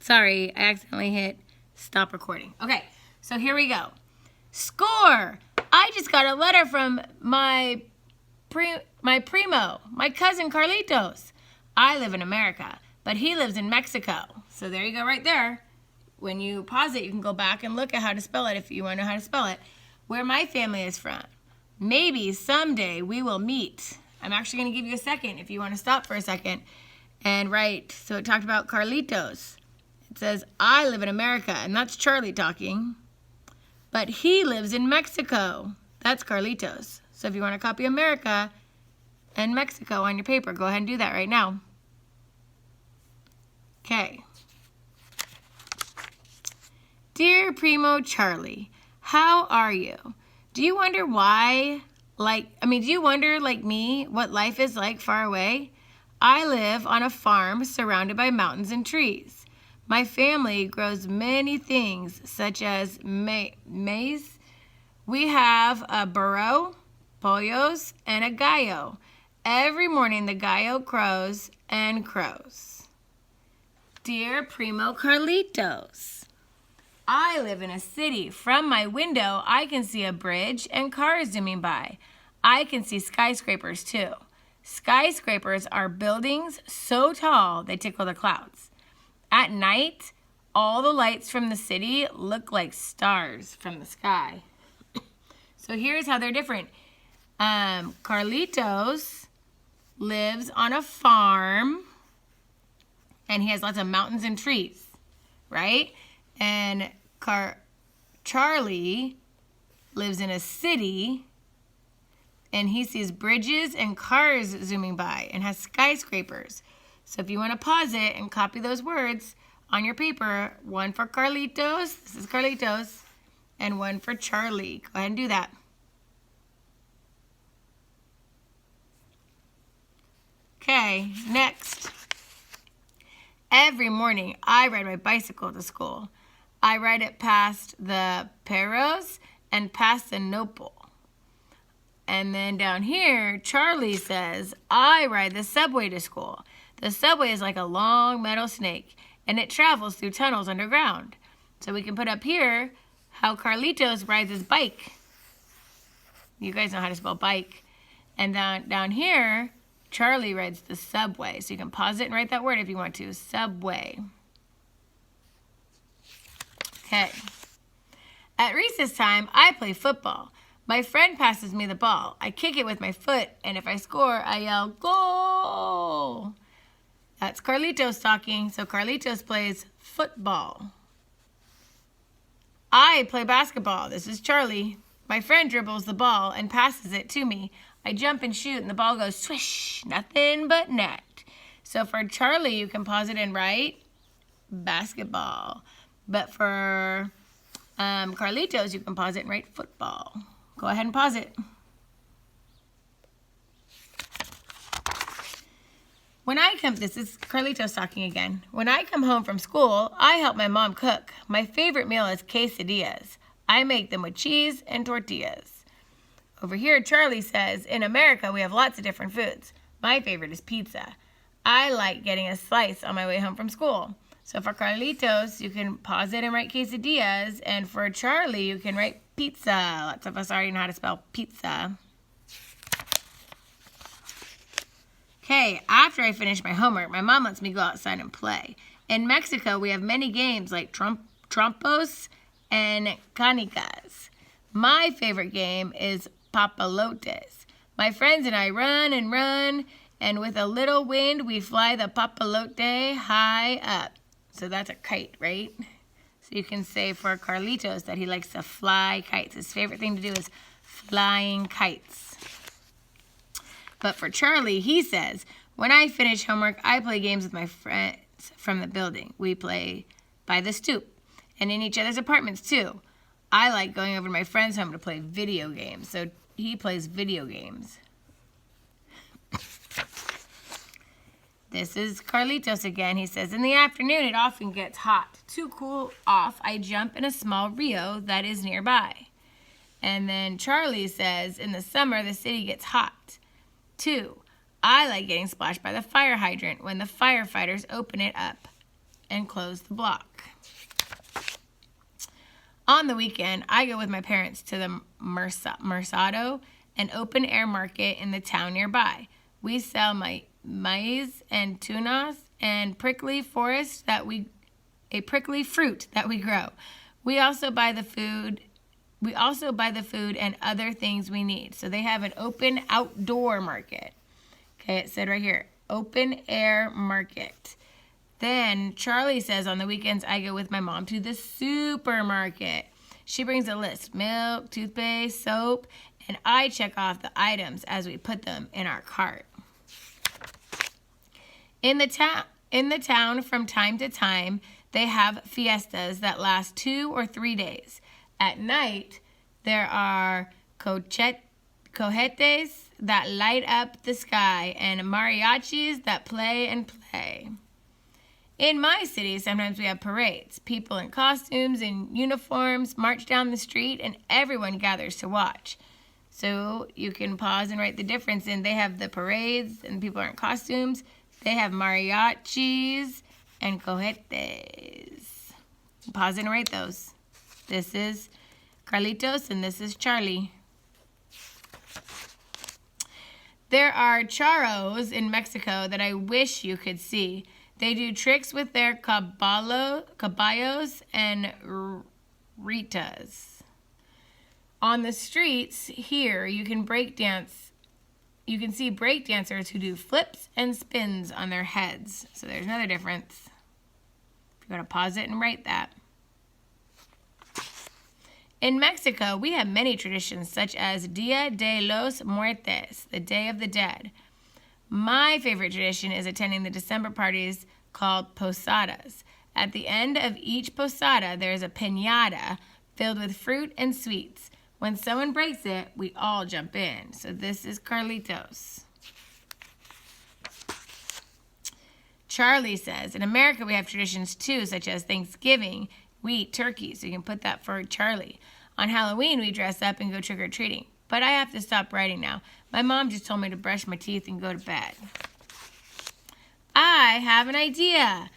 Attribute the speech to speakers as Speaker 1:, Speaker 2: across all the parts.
Speaker 1: Sorry, I accidentally hit stop recording. Okay, so here we go. Score! I just got a letter from my Primo, my cousin Carlitos. I live in America, but he lives in Mexico. So there you go right there. When you pause it, you can go back and look at how to spell it if you want to know how to spell it. Where my family is from. Maybe someday we will meet. I'm actually going to give you a second if you want to stop for a second and write. So it talked about Carlitos. It says, I live in America, and that's Charlie talking. But he lives in Mexico. That's Carlitos. So if you want to copy America and Mexico on your paper, go ahead and do that right now. Okay. Dear Primo Charlie, how are you? Do you wonder do you wonder like me what life is like far away? I live on a farm surrounded by mountains and trees. My family grows many things such as maize. We have a burro, pollos, and a gallo. Every morning the gallo crows and crows. Dear Primo Carlitos, I live in a city. From my window, I can see a bridge and cars zooming by. I can see skyscrapers too. Skyscrapers are buildings so tall they tickle the clouds. At night, all the lights from the city look like stars from the sky. So here's how they're different. Carlitos lives on a farm, and he has lots of mountains and trees, right? And Charlie lives in a city, and he sees bridges and cars zooming by and has skyscrapers. So if you want to pause it and copy those words on your paper, one for Carlitos, this is Carlitos, and one for Charlie. Go ahead and do that. Okay, next. Every morning, I ride my bicycle to school. I ride it past the Perros and past the Nopal. And then down here, Charlie says, I ride the subway to school. The subway is like a long metal snake, and it travels through tunnels underground. So we can put up here how Carlitos rides his bike. You guys know how to spell bike. And down here, Charlie rides the subway. So you can pause it and write that word if you want to. Subway. Okay. At recess time, I play football. My friend passes me the ball. I kick it with my foot, and if I score, I yell, goal! That's Carlitos talking, so Carlitos plays football. I play basketball. This is Charlie. My friend dribbles the ball and passes it to me. I jump and shoot, and the ball goes swish, nothing but net. So for Charlie, you can pause it and write basketball. But for Carlitos, you can pause it and write football. Go ahead and pause it. This is Carlitos talking again. When I come home from school, I help my mom cook. My favorite meal is quesadillas. I make them with cheese and tortillas. Over here, Charlie says, in America, we have lots of different foods. My favorite is pizza. I like getting a slice on my way home from school. So for Carlitos, you can pause it and write quesadillas. And for Charlie, you can write pizza. Lots of us already know how to spell pizza. Okay, after I finish my homework, my mom lets me go outside and play. In Mexico, we have many games like trompos and canicas. My favorite game is papalotes. My friends and I run and run, and with a little wind, we fly the papalote high up. So that's a kite, right? So you can say for Carlitos that he likes to fly kites. His favorite thing to do is flying kites. But for Charlie, he says, when I finish homework, I play games with my friends from the building. We play by the stoop and in each other's apartments too. I like going over to my friend's home to play video games. So he plays video games. This is Carlitos again. He says, in the afternoon, it often gets hot. To cool off, I jump in a small rio that is nearby. And then Charlie says, in the summer, the city gets hot. 2, I like getting splashed by the fire hydrant when the firefighters open it up. and close the block. On the weekend, I go with my parents to the Mercado, an open-air market in the town nearby. We sell maize and tunas and prickly fruit that we grow. We also buy the food and other things we need. So they have an open outdoor market. Okay, it said right here, open air market. Then Charlie says on the weekends I go with my mom to the supermarket. She brings a list, milk, toothpaste, soap, and I check off the items as we put them in our cart. In the town, from time to time, they have fiestas that last 2 or 3 days. At night, there are cohetes that light up the sky and mariachis that play and play. In my city, sometimes we have parades. People in costumes and uniforms march down the street and everyone gathers to watch. So you can pause and write the difference. And they have the parades and people are in costumes. They have mariachis and cohetes. Pause and write those. This is Carlitos and this is Charlie. There are charros in Mexico that I wish you could see. They do tricks with their caballos and ritas. On the streets here, you can see break dancers who do flips and spins on their heads. So there's another difference. You gotta pause it and write that. In Mexico, we have many traditions such as Dia de los Muertos, the Day of the Dead. My favorite tradition is attending the December parties called posadas. At the end of each posada, there is a piñata filled with fruit and sweets. When someone breaks it, we all jump in. So this is Carlitos. Charlie says, in America we have traditions too, such as Thanksgiving. We eat turkey, so you can put that for Charlie. On Halloween, we dress up and go trick-or-treating. But I have to stop writing now. My mom just told me to brush my teeth and go to bed. I have an idea.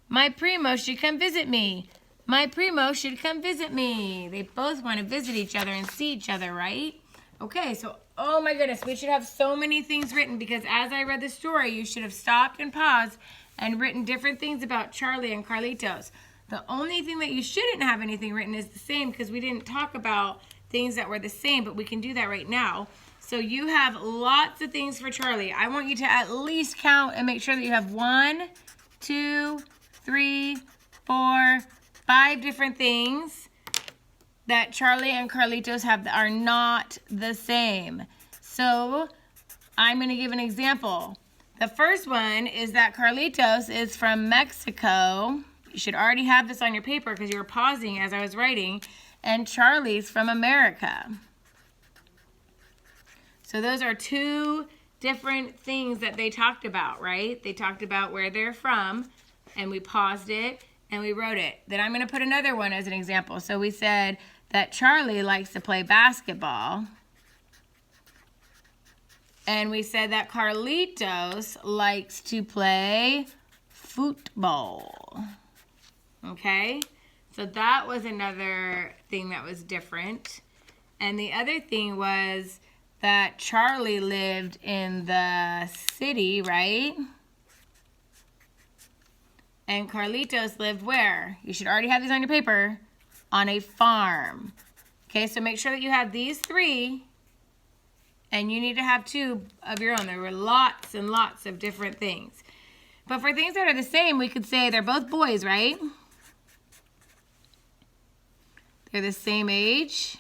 Speaker 1: My Primo should come visit me. My Primo should come visit me. They both want to visit each other and see each other, right? Okay, so, oh my goodness, we should have so many things written because as I read the story, you should have stopped and paused and written different things about Charlie and Carlitos. The only thing that you shouldn't have anything written is the same because we didn't talk about things that were the same, but we can do that right now. So you have lots of things for Charlie. I want you to at least count and make sure that you have 1, 2, 3, 4, 5 different things that Charlie and Carlitos have that are not the same. So I'm going to give an example. The first one is that Carlitos is from Mexico. You should already have this on your paper because you were pausing as I was writing. And Charlie's from America. So those are 2 different things that they talked about, right? They talked about where they're from, and we paused it, and we wrote it. Then I'm going to put another one as an example. So we said that Charlie likes to play basketball. And we said that Carlitos likes to play football. Okay? So that was another thing that was different. And the other thing was that Charlie lived in the city, right? And Carlitos lived where? You should already have these on your paper. On a farm. Okay, so make sure that you have these 3. And you need to have 2 of your own. There were lots and lots of different things. But for things that are the same, we could say they're both boys, right? They're the same age.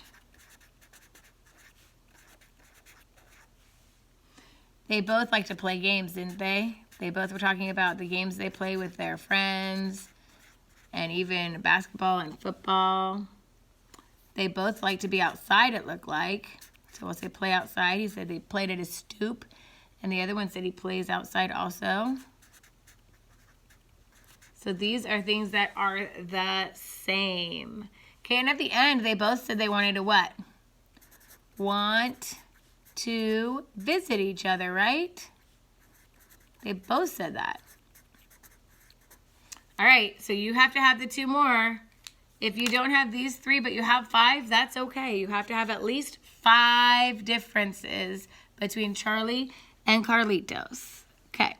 Speaker 1: They both like to play games, didn't they? They both were talking about the games they play with their friends and even basketball and football. They both like to be outside, it looked like. So we'll say play outside. He said they played at his stoop. And the other one said he plays outside also. So these are things that are the same. Okay, and at the end, they both said they wanted to what? Want to visit each other, right? They both said that. All right, so you have to have the 2 more. If you don't have these 3, but you have 5, that's okay. You have to have at least 5 differences between Charlie and Carlitos. Okay.